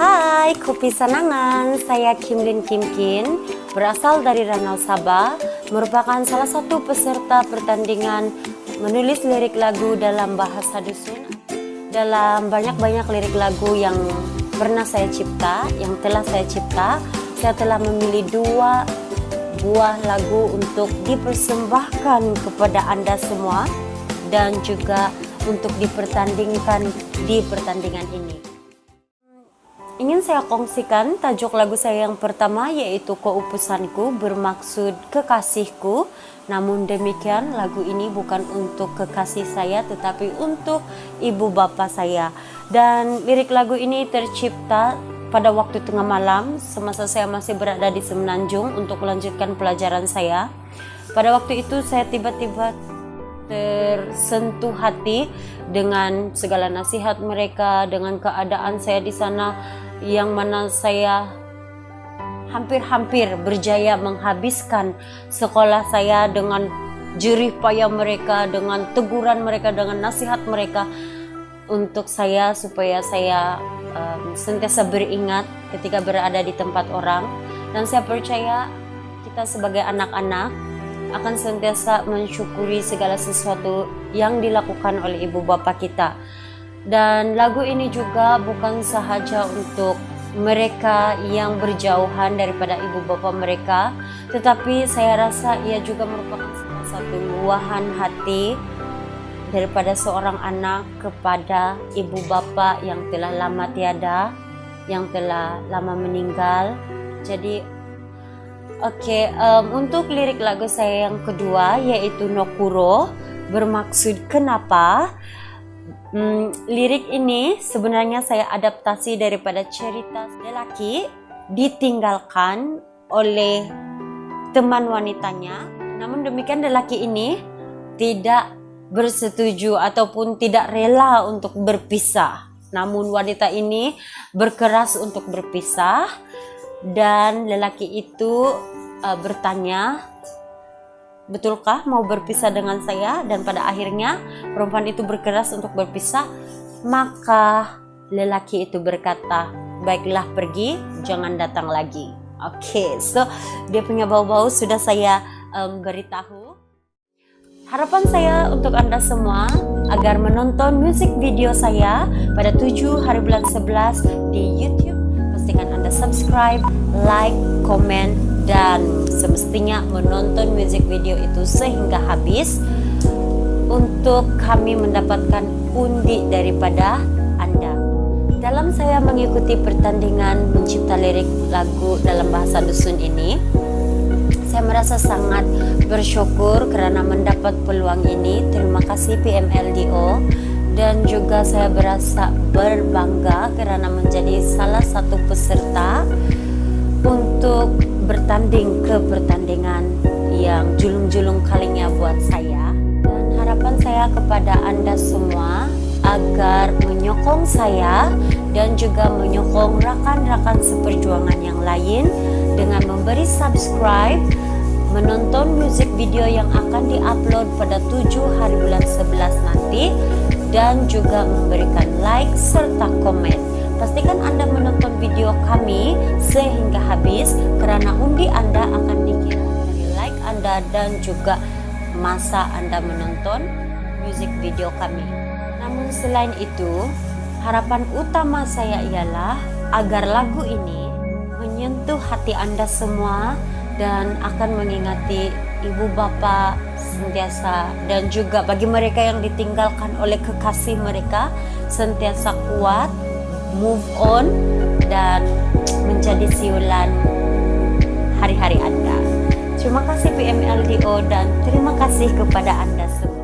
Hai, Kopi Sanangan. Saya Kimlin Kimkin, berasal dari Ranau Sabah, merupakan salah satu peserta pertandingan menulis lirik lagu dalam bahasa dusun. Dalam banyak-banyak lirik lagu yang pernah saya cipta, yang telah saya cipta, saya telah memilih 2 buah lagu untuk dipersembahkan kepada Anda semua dan juga untuk dipertandingkan di pertandingan ini. Ingin saya kongsikan tajuk lagu saya yang pertama, yaitu Keupusanku, bermaksud kekasihku. Namun demikian, lagu ini bukan untuk kekasih saya tetapi untuk ibu bapa saya. Dan lirik lagu ini tercipta pada waktu tengah malam semasa saya masih berada di Semenanjung untuk melanjutkan pelajaran saya. Pada waktu itu saya tiba-tiba tersentuh hati dengan segala nasihat mereka, dengan keadaan saya di sana yang mana saya hampir-hampir berjaya menghabiskan sekolah saya dengan jerih payah mereka, dengan teguran mereka, dengan nasihat mereka untuk saya supaya saya sentiasa beringat ketika berada di tempat orang. Dan saya percaya kita sebagai anak-anak akan sentiasa mensyukuri segala sesuatu yang dilakukan oleh ibu bapa kita. Dan lagu ini juga bukan sahaja untuk mereka yang berjauhan daripada ibu bapa mereka, tetapi saya rasa ia juga merupakan salah satu luahan hati daripada seorang anak kepada ibu bapa yang telah lama tiada, yang telah lama meninggal. Jadi untuk lirik lagu saya yang kedua, yaitu Nokuro, bermaksud kenapa. Lirik ini sebenarnya saya adaptasi daripada cerita lelaki ditinggalkan oleh teman wanitanya. Namun demikian lelaki ini tidak bersetuju ataupun tidak rela untuk berpisah. Namun wanita ini berkeras untuk berpisah dan lelaki itu bertanya, betulkah mau berpisah dengan saya? Dan pada akhirnya perempuan itu berkeras untuk berpisah. Maka lelaki itu berkata, baiklah pergi, jangan datang lagi. So dia punya bau-bau sudah saya beritahu. Harapan saya untuk Anda semua agar menonton musik video saya pada 7 hari bulan 11 di YouTube. Pastikan Anda subscribe, like, komen, dan semestinya menonton musik video itu sehingga habis untuk kami mendapatkan pundi daripada Anda. Dalam saya mengikuti pertandingan mencipta lirik lagu dalam bahasa dusun ini, saya merasa sangat bersyukur kerana mendapat peluang ini. Terima kasih PMLDO. Dan juga saya berasa berbangga kerana menjadi salah satu peserta untuk bertanding ke pertandingan yang julung-julung kalinya buat saya. Dan harapan saya kepada Anda semua agar menyokong saya dan juga menyokong rakan-rakan seperjuangan yang lain dengan memberi subscribe, menonton musik video yang akan diupload pada 7 hari bulan 11 nanti, dan juga memberikan like serta komen. Pastikan Anda menonton video kami sehingga habis kerana undi Anda akan dikira dari like Anda dan juga masa Anda menonton musik video kami. Namun selain itu, harapan utama saya ialah agar lagu ini menyentuh hati Anda semua dan akan mengingati ibu bapa sentiasa, dan juga bagi mereka yang ditinggalkan oleh kekasih mereka sentiasa kuat, move on, dan menjadi siulan hari-hari Anda. Terima kasih PMLDO dan terima kasih kepada Anda semua.